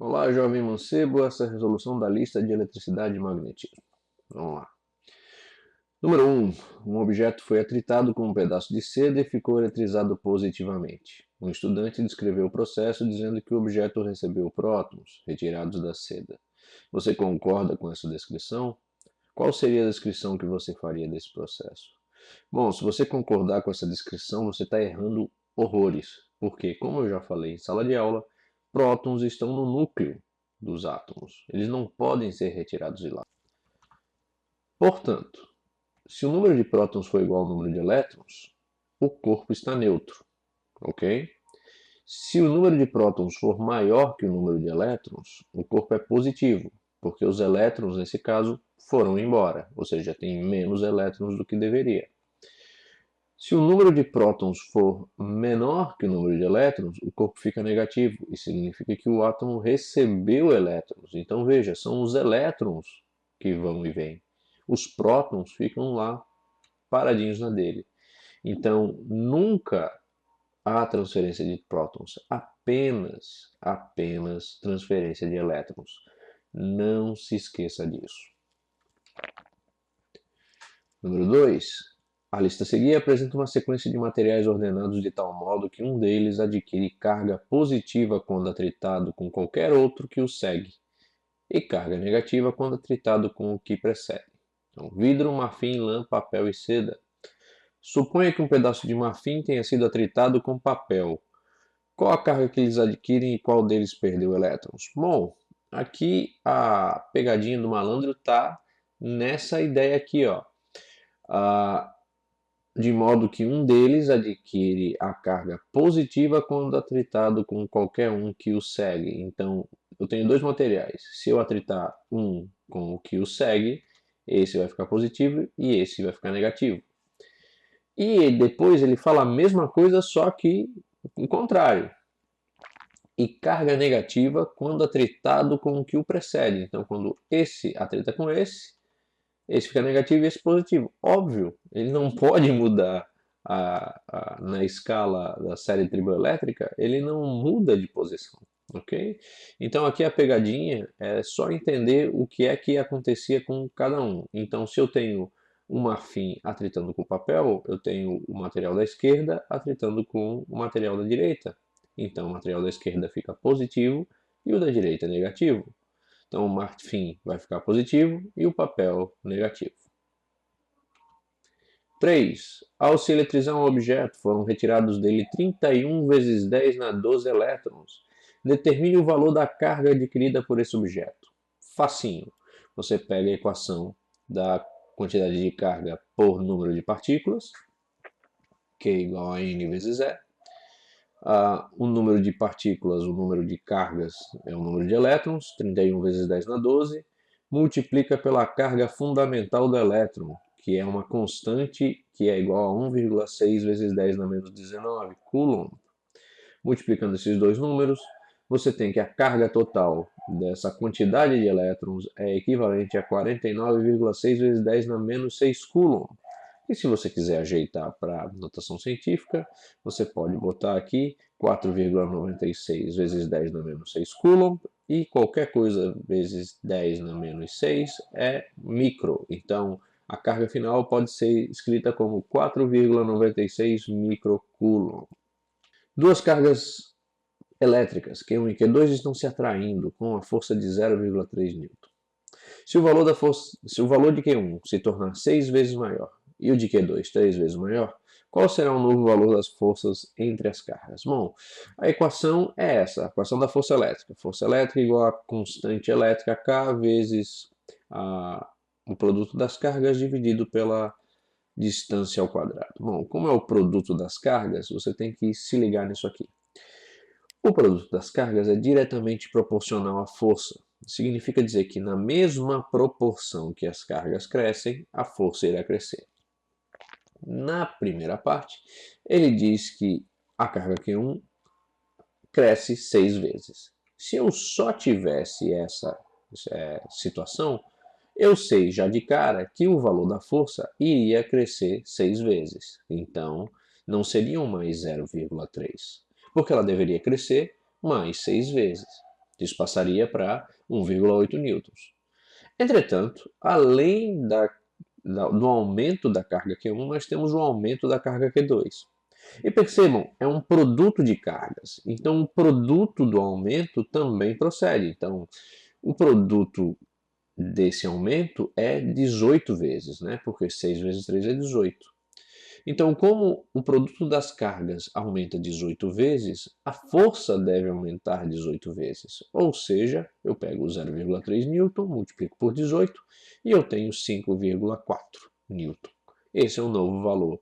Olá, jovem mancebo, essa é a resolução da lista de eletricidade e magnetismo. Vamos lá. Número 1. Um objeto foi atritado com um pedaço de seda e ficou eletrizado positivamente. Um estudante descreveu o processo dizendo que o objeto recebeu prótons retirados da seda. Você concorda com essa descrição? Qual seria a descrição que você faria desse processo? Bom, se você concordar com essa descrição, você está errando horrores, porque, como eu já falei em sala de aula, prótons estão no núcleo dos átomos. Eles não podem ser retirados de lá. Portanto, se o número de prótons for igual ao número de elétrons, o corpo está neutro, ok? Se o número de prótons for maior que o número de elétrons, o corpo é positivo, porque os elétrons, nesse caso, foram embora, ou seja, tem menos elétrons do que deveria. Se o número de prótons for menor que o número de elétrons, o corpo fica negativo e significa que o átomo recebeu elétrons. Então veja, são os elétrons que vão e vêm. Os prótons ficam lá paradinhos na dele. Então nunca há transferência de prótons, apenas transferência de elétrons. Não se esqueça disso. Número 2. A lista a seguir apresenta uma sequência de materiais ordenados de tal modo que um deles adquire carga positiva quando atritado com qualquer outro que o segue, e carga negativa quando atritado com o que precede. Então, vidro, marfim, lã, papel e seda. Suponha que um pedaço de marfim tenha sido atritado com papel. Qual a carga que eles adquirem e qual deles perdeu elétrons? Bom, aqui a pegadinha do malandro está nessa ideia aqui, ó. De modo que um deles adquire a carga positiva quando atritado com qualquer um que o segue. Então, eu tenho dois materiais. Se eu atritar um com o que o segue, esse vai ficar positivo e esse vai ficar negativo. E depois ele fala a mesma coisa, só que o contrário. E carga negativa quando atritado com o que o precede. Então, quando esse atrita com esse fica negativo e esse positivo. Óbvio, ele não pode mudar na escala da série triboelétrica, ele não muda de posição, ok? Então aqui a pegadinha é só entender o que é que acontecia com cada um. Então se eu tenho um marfim atritando com o papel, eu tenho o material da esquerda atritando com o material da direita. Então o material da esquerda fica positivo e o da direita negativo. Então o marfim vai ficar positivo e o papel negativo. 3. Ao se eletrizar um objeto, foram retirados dele 31 vezes 10 na 12 elétrons. Determine o valor da carga adquirida por esse objeto. Facinho. Você pega a equação da quantidade de carga por número de partículas, Q igual a N vezes E. O número de partículas, o número de cargas é o número de elétrons, 31 vezes 10 na 12, multiplica pela carga fundamental do elétron, que é uma constante que é igual a 1,6 vezes 10 na menos 19 coulomb. Multiplicando esses dois números, você tem que a carga total dessa quantidade de elétrons é equivalente a 49,6 vezes 10 na menos 6 coulomb. E se você quiser ajeitar para notação científica, você pode botar aqui 4,96 vezes 10 na menos 6 coulomb, e qualquer coisa vezes 10 na menos 6 é micro. Então, a carga final pode ser escrita como 4,96 microcoulomb. Duas cargas elétricas, Q1 e Q2, estão se atraindo com a força de 0,3 N. Se o valor de Q1 se tornar 6 vezes maior e o de Q2 3 vezes maior, qual será o novo valor das forças entre as cargas? Bom, a equação é essa, a equação da força elétrica. Força elétrica igual a constante elétrica K vezes o produto das cargas dividido pela distância ao quadrado. Bom, como é o produto das cargas, você tem que se ligar nisso aqui. O produto das cargas é diretamente proporcional à força. Significa dizer que na mesma proporção que as cargas crescem, a força irá crescer. Na primeira parte, ele diz que a carga Q1 cresce 6 vezes. Se eu só tivesse essa situação, eu sei já de cara que o valor da força iria crescer 6 vezes. Então, não seriam mais 0,3, porque ela deveria crescer mais 6 vezes. Isso passaria para 1,8 newtons. Entretanto, além do aumento da carga Q1, nós temos o aumento da carga Q2. E percebam, é um produto de cargas. Então, o produto do aumento também procede. Então, o produto desse aumento é 18 vezes, né? Porque 6 vezes 3 é 18. Então, como o produto das cargas aumenta 18 vezes, a força deve aumentar 18 vezes. Ou seja, eu pego 0,3 newton, multiplico por 18 e eu tenho 5,4 newton. Esse é o novo valor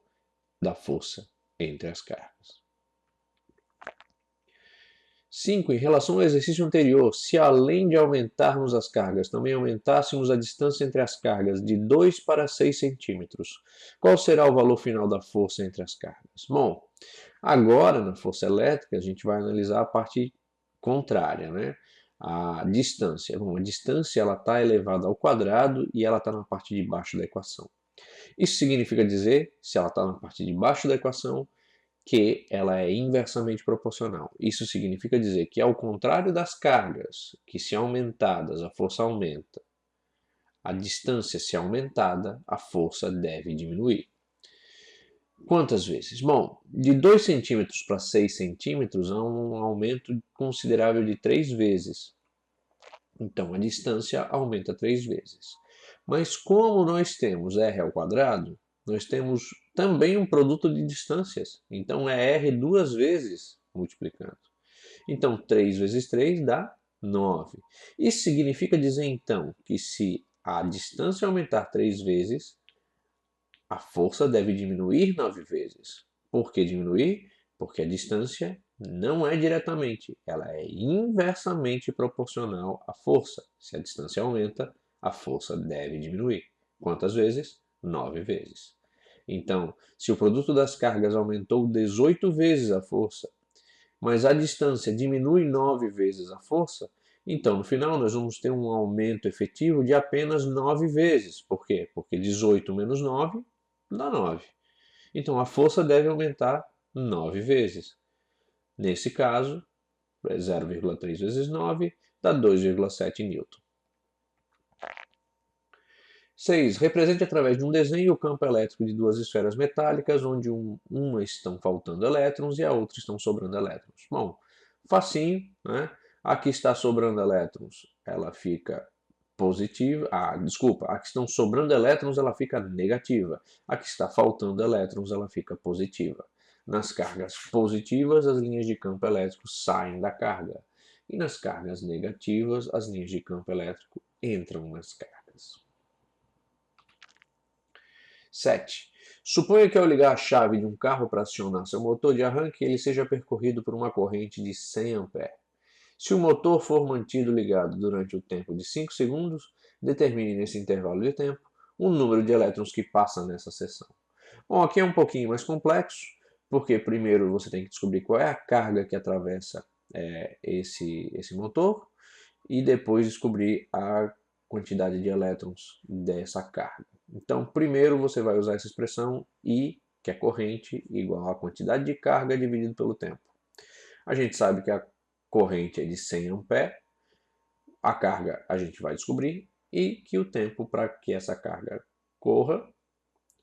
da força entre as cargas. 5. Em relação ao exercício anterior, se além de aumentarmos as cargas, também aumentássemos a distância entre as cargas de 2 para 6 centímetros, qual será o valor final da força entre as cargas? Bom, agora na força elétrica a gente vai analisar a parte contrária, né? A distância. Bom, a distância está elevada ao quadrado e ela está na parte de baixo da equação. Isso significa dizer, se ela está na parte de baixo da equação, que ela é inversamente proporcional. Isso significa dizer que, ao contrário das cargas, que se aumentadas a força aumenta, a distância se aumentada, a força deve diminuir. Quantas vezes? Bom, de 2 centímetros para 6 centímetros há um aumento considerável de 3 vezes. Então, a distância aumenta 3 vezes. Mas como nós temos r ao quadrado, nós temos também um produto de distâncias. Então, é r duas vezes multiplicando. Então, 3 vezes 3 dá 9. Isso significa dizer, então, que se a distância aumentar 3 vezes, a força deve diminuir 9 vezes. Por que diminuir? Porque a distância não é diretamente, ela é inversamente proporcional à força. Se a distância aumenta, a força deve diminuir. Quantas vezes? 9 vezes. Então, se o produto das cargas aumentou 18 vezes a força, mas a distância diminui 9 vezes a força, então no final nós vamos ter um aumento efetivo de apenas 9 vezes. Por quê? Porque 18 menos 9 dá 9. Então a força deve aumentar 9 vezes. Nesse caso, 0,3 vezes 9 dá 2,7 newton. 6. Represente através de um desenho o campo elétrico de duas esferas metálicas, onde uma estão faltando elétrons e a outra estão sobrando elétrons. Bom, facinho, né? A que está sobrando elétrons, ela fica positiva. Desculpa, a que estão sobrando elétrons, ela fica negativa. A que está faltando elétrons, ela fica positiva. Nas cargas positivas, as linhas de campo elétrico saem da carga. E nas cargas negativas, as linhas de campo elétrico entram nas cargas. 7. Suponha que ao ligar a chave de um carro para acionar seu motor de arranque, ele seja percorrido por uma corrente de 100 A. Se o motor for mantido ligado durante o tempo de 5 segundos, determine nesse intervalo de tempo o número de elétrons que passa nessa seção. Bom, aqui é um pouquinho mais complexo, porque primeiro você tem que descobrir qual é a carga que atravessa esse motor e depois descobrir a quantidade de elétrons dessa carga. Então, primeiro você vai usar essa expressão I, que é corrente, igual a quantidade de carga dividido pelo tempo. A gente sabe que a corrente é de 100 A, a carga a gente vai descobrir, e que o tempo para que essa carga corra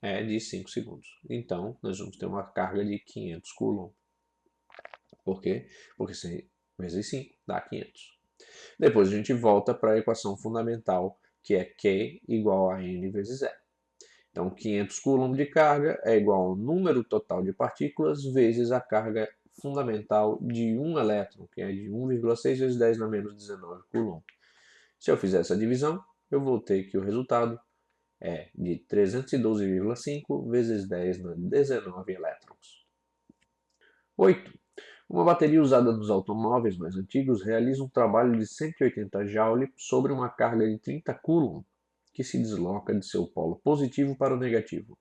é de 5 segundos. Então, nós vamos ter uma carga de 500 coulomb. Por quê? Porque 100 vezes 5 dá 500. Depois a gente volta para a equação fundamental, que é Q igual a N vezes E. Então, 500 coulomb de carga é igual ao número total de partículas vezes a carga fundamental de um elétron, que é de 1,6 vezes 10 na menos 19 coulomb. Se eu fizer essa divisão, eu vou ter que o resultado é de 312,5 vezes 10 na 19 elétrons. 8. Uma bateria usada nos automóveis mais antigos realiza um trabalho de 180 Joule sobre uma carga de 30 coulomb, que se desloca de seu polo positivo para o negativo.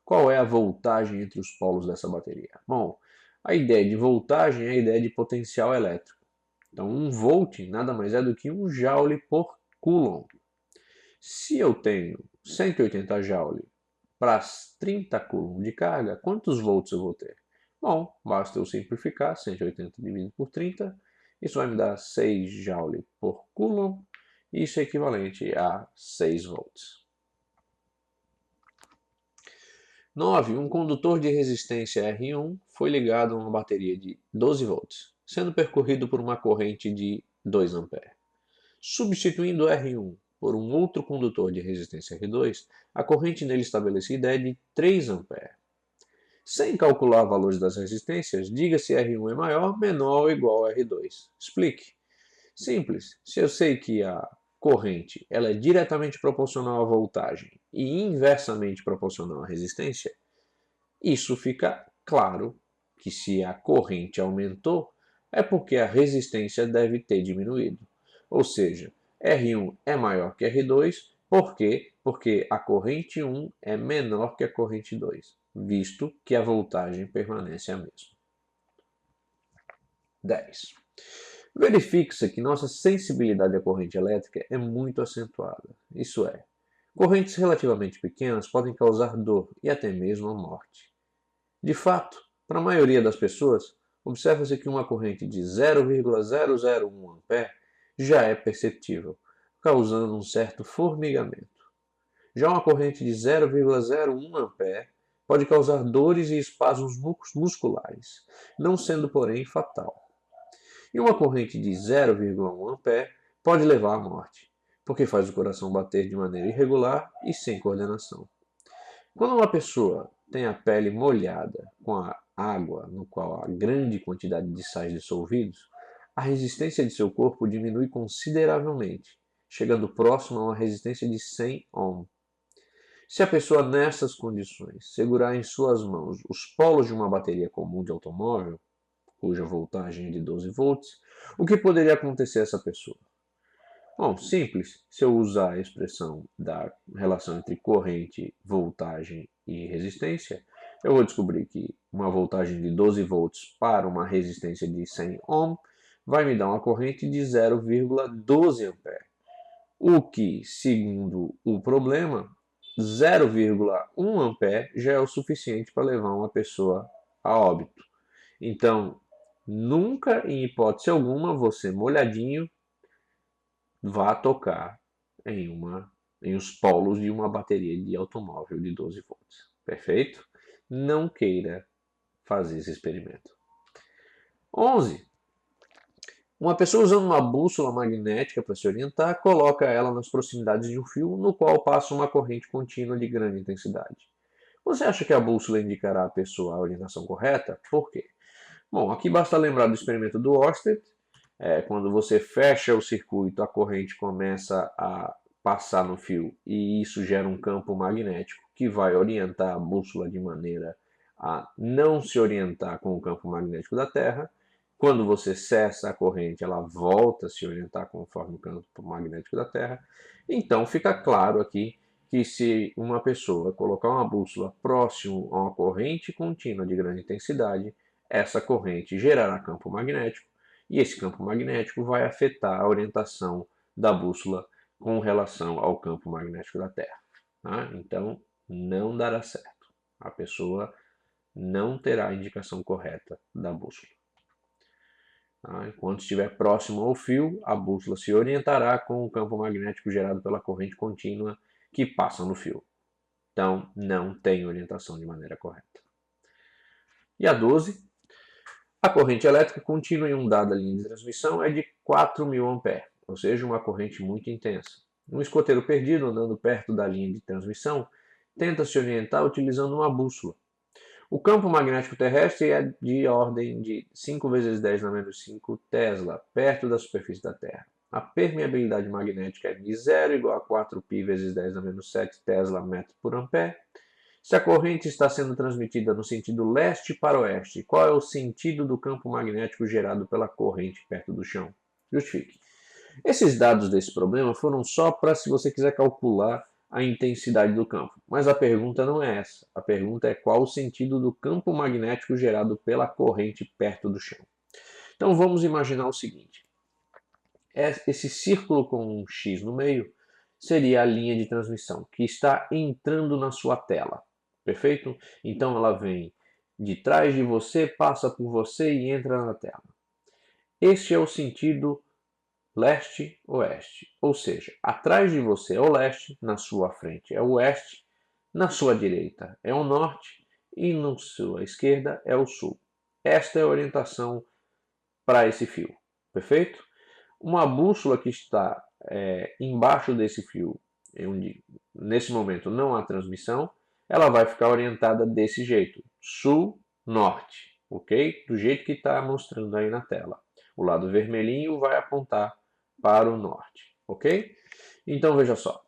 Qual é a voltagem entre os polos dessa bateria? Bom, a ideia de voltagem é a ideia de potencial elétrico. Então, 1 volt nada mais é do que 1 Joule por Coulomb. Se eu tenho 180 Joule para 30 Coulomb de carga, quantos volts eu vou ter? Bom, basta eu simplificar, 180 dividido por 30, Isso vai me dar 6 Joule por Coulomb. Isso é equivalente a 6 volts. 9. Um condutor de resistência R1 foi ligado a uma bateria de 12 volts, sendo percorrido por uma corrente de 2 A. Substituindo R1 por um outro condutor de resistência R2, a corrente nele estabelecida é de 3 A. Sem calcular valores das resistências, diga se R1 é maior, menor ou igual a R2. Explique. Simples. Se eu sei que a corrente ela é diretamente proporcional à voltagem e inversamente proporcional à resistência, isso fica claro que se a corrente aumentou, é porque a resistência deve ter diminuído. Ou seja, R1 é maior que R2, por quê? Porque a corrente 1 é menor que a corrente 2, visto que a voltagem permanece a mesma. 10. Verifique-se que nossa sensibilidade à corrente elétrica é muito acentuada. Isso é, correntes relativamente pequenas podem causar dor e até mesmo a morte. De fato, para a maioria das pessoas, observa-se que uma corrente de 0,001 A já é perceptível, causando um certo formigamento. Já uma corrente de 0,01 A pode causar dores e espasmos musculares, não sendo, porém, fatal. E uma corrente de 0,1 A pode levar à morte, porque faz o coração bater de maneira irregular e sem coordenação. Quando uma pessoa tem a pele molhada com a água, no qual há grande quantidade de sais dissolvidos, a resistência de seu corpo diminui consideravelmente, chegando próximo a uma resistência de 100 ohm. Se a pessoa nessas condições segurar em suas mãos os polos de uma bateria comum de automóvel, cuja voltagem é de 12 volts, o que poderia acontecer a essa pessoa? Bom, simples. Se eu usar a expressão da relação entre corrente, voltagem e resistência, eu vou descobrir que uma voltagem de 12 volts para uma resistência de 100 ohm vai me dar uma corrente de 0,12 A. O que, segundo o problema, 0,1 A já é o suficiente para levar uma pessoa a óbito. Então, nunca, em hipótese alguma, você molhadinho vá tocar em os polos de uma bateria de automóvel de 12 volts. Perfeito? Não queira fazer esse experimento. 11. Uma pessoa usando uma bússola magnética para se orientar, coloca ela nas proximidades de um fio no qual passa uma corrente contínua de grande intensidade. Você acha que a bússola indicará a pessoa a orientação correta? Por quê? Bom, aqui basta lembrar do experimento do Oersted. Quando você fecha o circuito, a corrente começa a passar no fio e isso gera um campo magnético que vai orientar a bússola de maneira a não se orientar com o campo magnético da Terra. Quando você cessa a corrente, ela volta a se orientar conforme o campo magnético da Terra. Então fica claro aqui que se uma pessoa colocar uma bússola próximo a uma corrente contínua de grande intensidade, essa corrente gerará campo magnético e esse campo magnético vai afetar a orientação da bússola com relação ao campo magnético da Terra. Tá? Então, não dará certo. A pessoa não terá a indicação correta da bússola. Tá? Enquanto estiver próximo ao fio, a bússola se orientará com o campo magnético gerado pela corrente contínua que passa no fio. Então, não tem orientação de maneira correta. E a 12. A corrente elétrica contínua em uma dada linha de transmissão é de 4.000 A, ou seja, uma corrente muito intensa. Um escoteiro perdido andando perto da linha de transmissão tenta se orientar utilizando uma bússola. O campo magnético terrestre é de ordem de 5 vezes 10 na menos 5 Tesla, perto da superfície da Terra. A permeabilidade magnética é de 0 igual a 4π vezes 10 na menos 7 Tesla metro por ampere. Se a corrente está sendo transmitida no sentido leste para oeste, qual é o sentido do campo magnético gerado pela corrente perto do chão? Justifique. Esses dados desse problema foram só para se você quiser calcular a intensidade do campo. Mas a pergunta não é essa. A pergunta é qual o sentido do campo magnético gerado pela corrente perto do chão. Então vamos imaginar o seguinte. Esse círculo com um X no meio seria a linha de transmissão que está entrando na sua tela. Perfeito? Então ela vem de trás de você, passa por você e entra na tela. Este é o sentido leste-oeste, ou seja, atrás de você é o leste, na sua frente é o oeste, na sua direita é o norte e na sua esquerda é o sul. Esta é a orientação para esse fio, perfeito? Uma bússola que está embaixo desse fio, onde nesse momento não há transmissão, ela vai ficar orientada desse jeito, sul-norte, ok? Do jeito que está mostrando aí na tela. O lado vermelhinho vai apontar para o norte, ok? Então veja só.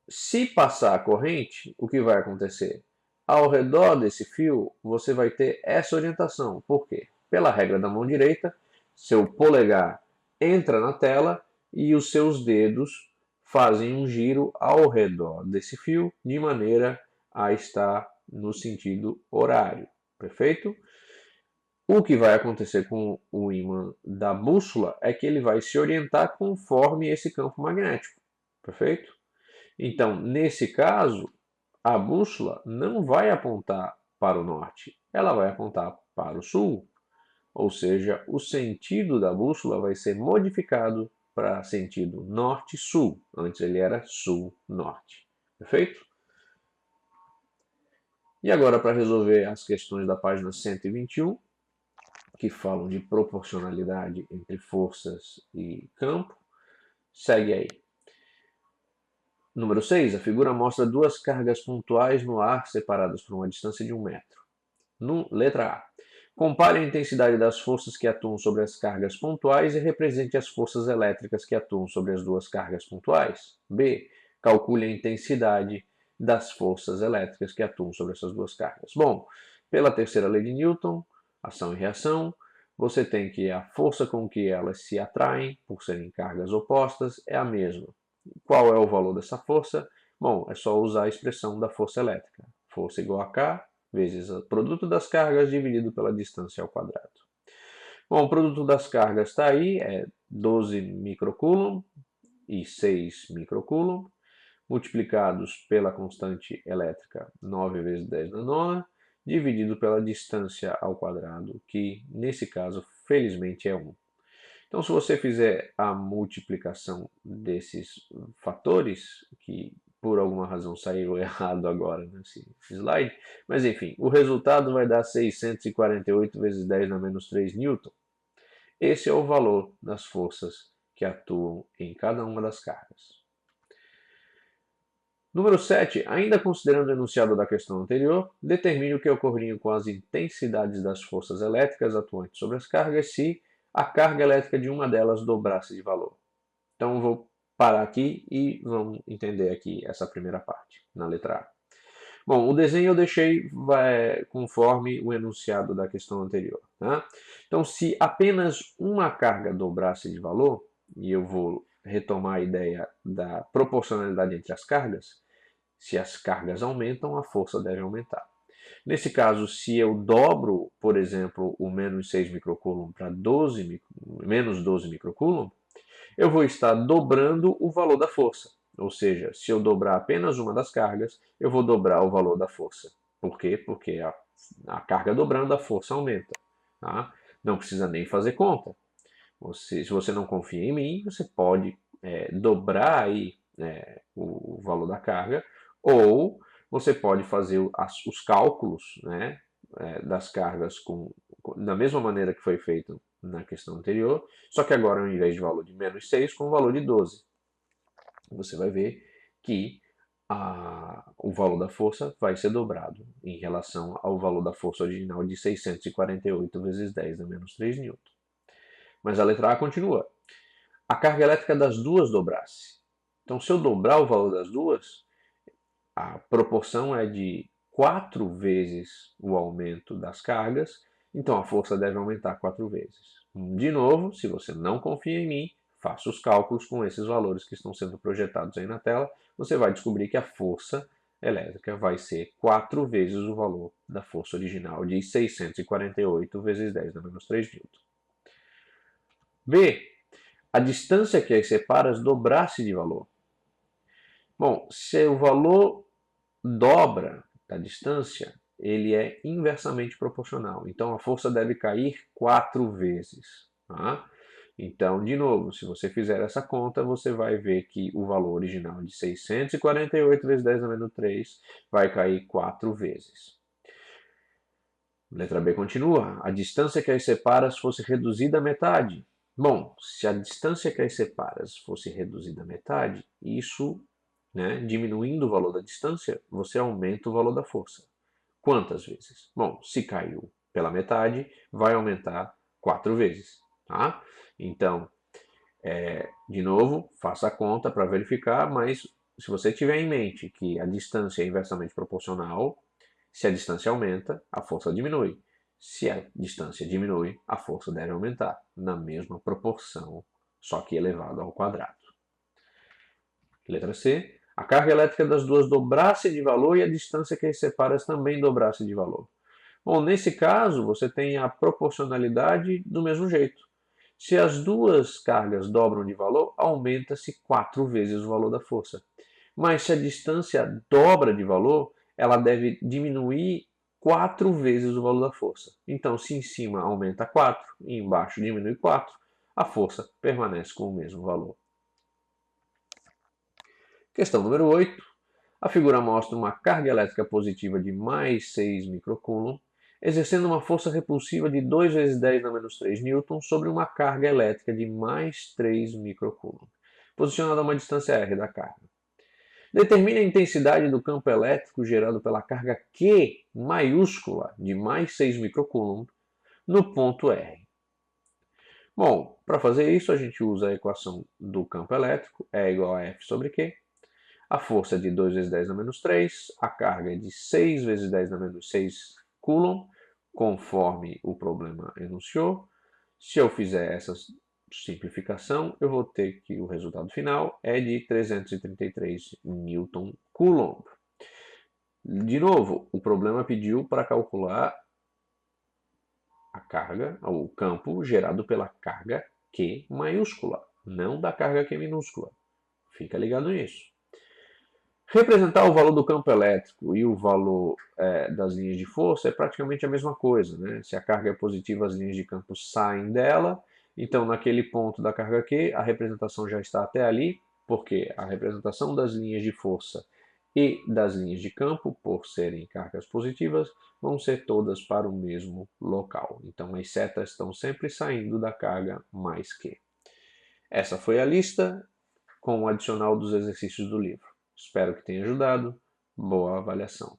Se passar a corrente, o que vai acontecer? Ao redor desse fio, você vai ter essa orientação. Por quê? Pela regra da mão direita, seu polegar entra na tela e os seus dedos fazem um giro ao redor desse fio, de maneira a estar no sentido horário. Perfeito? O que vai acontecer com o ímã da bússola é que ele vai se orientar conforme esse campo magnético. Perfeito? Então, nesse caso, a bússola não vai apontar para o norte, ela vai apontar para o sul. Ou seja, o sentido da bússola vai ser modificado para sentido norte-sul. Antes ele era sul-norte. Perfeito? E agora, para resolver as questões da página 121, que falam de proporcionalidade entre forças e campo, segue aí. Número 6. A figura mostra duas cargas pontuais no ar separadas por uma distância de 1 metro. Letra A. Compare a intensidade das forças que atuam sobre as cargas pontuais e represente as forças elétricas que atuam sobre as duas cargas pontuais. B. Calcule a intensidade das forças elétricas que atuam sobre essas duas cargas. Bom, pela terceira lei de Newton, ação e reação, você tem que a força com que elas se atraem, por serem cargas opostas, é a mesma. Qual é o valor dessa força? Bom, é só usar a expressão da força elétrica. Força igual a K vezes o produto das cargas dividido pela distância ao quadrado. Bom, o produto das cargas está aí, é 12 microcoulomb e 6 microcoulomb, multiplicados pela constante elétrica 9 vezes 10 na nona, dividido pela distância ao quadrado, que nesse caso, felizmente, é 1. Então, se você fizer a multiplicação desses fatores, que por alguma razão saiu errado agora nesse slide, mas enfim, o resultado vai dar 648 vezes 10 na menos 3 newton. Esse é o valor das forças que atuam em cada uma das cargas. Número 7. Ainda considerando o enunciado da questão anterior, determine o que ocorreria com as intensidades das forças elétricas atuantes sobre as cargas se a carga elétrica de uma delas dobrasse de valor. Então, vou parar aqui e vamos entender aqui essa primeira parte, na letra A. Bom, o desenho eu deixei conforme o enunciado da questão anterior. Tá? Então, se apenas uma carga dobrasse de valor, e eu vou retomar a ideia da proporcionalidade entre as cargas, se as cargas aumentam, a força deve aumentar. Nesse caso, se eu dobro, por exemplo, o menos 6 microcoulomb para menos 12 microcoulomb, eu vou estar dobrando o valor da força. Ou seja, se eu dobrar apenas uma das cargas, eu vou dobrar o valor da força. Por quê? Porque a carga dobrando, a força aumenta. Tá? Não precisa nem fazer conta. Se você não confia em mim, você pode dobrar aí, o valor da carga, ou você pode fazer os cálculos, né, das cargas da mesma maneira que foi feito na questão anterior, só que agora ao invés de valor de menos 6, com o valor de 12. Você vai ver que o valor da força vai ser dobrado em relação ao valor da força original de 648 vezes 10 a menos 3 newton. Mas a letra A continua. A carga elétrica das duas dobrasse. Então, se eu dobrar o valor das duas, a proporção é de 4 vezes o aumento das cargas, então a força deve aumentar 4 vezes. De novo, se você não confia em mim, faça os cálculos com esses valores que estão sendo projetados aí na tela, você vai descobrir que a força elétrica vai ser 4 vezes o valor da força original de 648 vezes 10 a menos 3 newton. B. A distância que as separa dobrasse de valor. Bom, se o valor dobra da distância, ele é inversamente proporcional. Então, a força deve cair 4 vezes. Tá? Então, de novo, se você fizer essa conta, você vai ver que o valor original de 648 vezes 10 a menos 3 vai cair 4 vezes. Letra B continua. A distância que as separa fosse reduzida à metade. Bom, se a distância que as separa fosse reduzida à metade, isso, diminuindo o valor da distância, você aumenta o valor da força. Quantas vezes? Bom, se caiu pela metade, vai aumentar 4 vezes. Tá? Então, de novo, faça a conta para verificar, mas se você tiver em mente que a distância é inversamente proporcional, se a distância aumenta, a força diminui. Se a distância diminui, a força deve aumentar, na mesma proporção, só que elevado ao quadrado. Letra C. A carga elétrica das duas dobrasse de valor e a distância que as separa também dobrasse de valor. Bom, nesse caso, você tem a proporcionalidade do mesmo jeito. Se as duas cargas dobram de valor, aumenta-se 4 vezes o valor da força. Mas se a distância dobra de valor, ela deve diminuir 4 vezes o valor da força. Então, se em cima aumenta 4 e embaixo diminui 4, a força permanece com o mesmo valor. Questão número 8. A figura mostra uma carga elétrica positiva de mais 6 microcoulomb, exercendo uma força repulsiva de 2 vezes 10 na menos 3 newton sobre uma carga elétrica de mais 3 microcoulomb, posicionada a uma distância r da carga. Determine a intensidade do campo elétrico gerado pela carga Q maiúscula de mais 6 microcoulomb no ponto R. Bom, para fazer isso a gente usa a equação do campo elétrico, E igual a F sobre Q. A força é de 2 vezes 10 na menos 3, a carga é de 6 vezes 10 na menos 6 coulomb, conforme o problema enunciou. Se eu fizer essa simplificação, eu vou ter que o resultado final é de 333 Newton Coulomb. De novo, o problema pediu para calcular a carga, o campo gerado pela carga Q maiúscula, não da carga Q minúscula. Fica ligado nisso. Representar o valor do campo elétrico e o valor das linhas de força é praticamente a mesma coisa. Né? Se a carga é positiva, as linhas de campo saem dela. Então, naquele ponto da carga Q, a representação já está até ali, porque a representação das linhas de força e das linhas de campo, por serem cargas positivas, vão ser todas para o mesmo local. Então, as setas estão sempre saindo da carga mais Q. Essa foi a lista com o adicional dos exercícios do livro. Espero que tenha ajudado. Boa avaliação.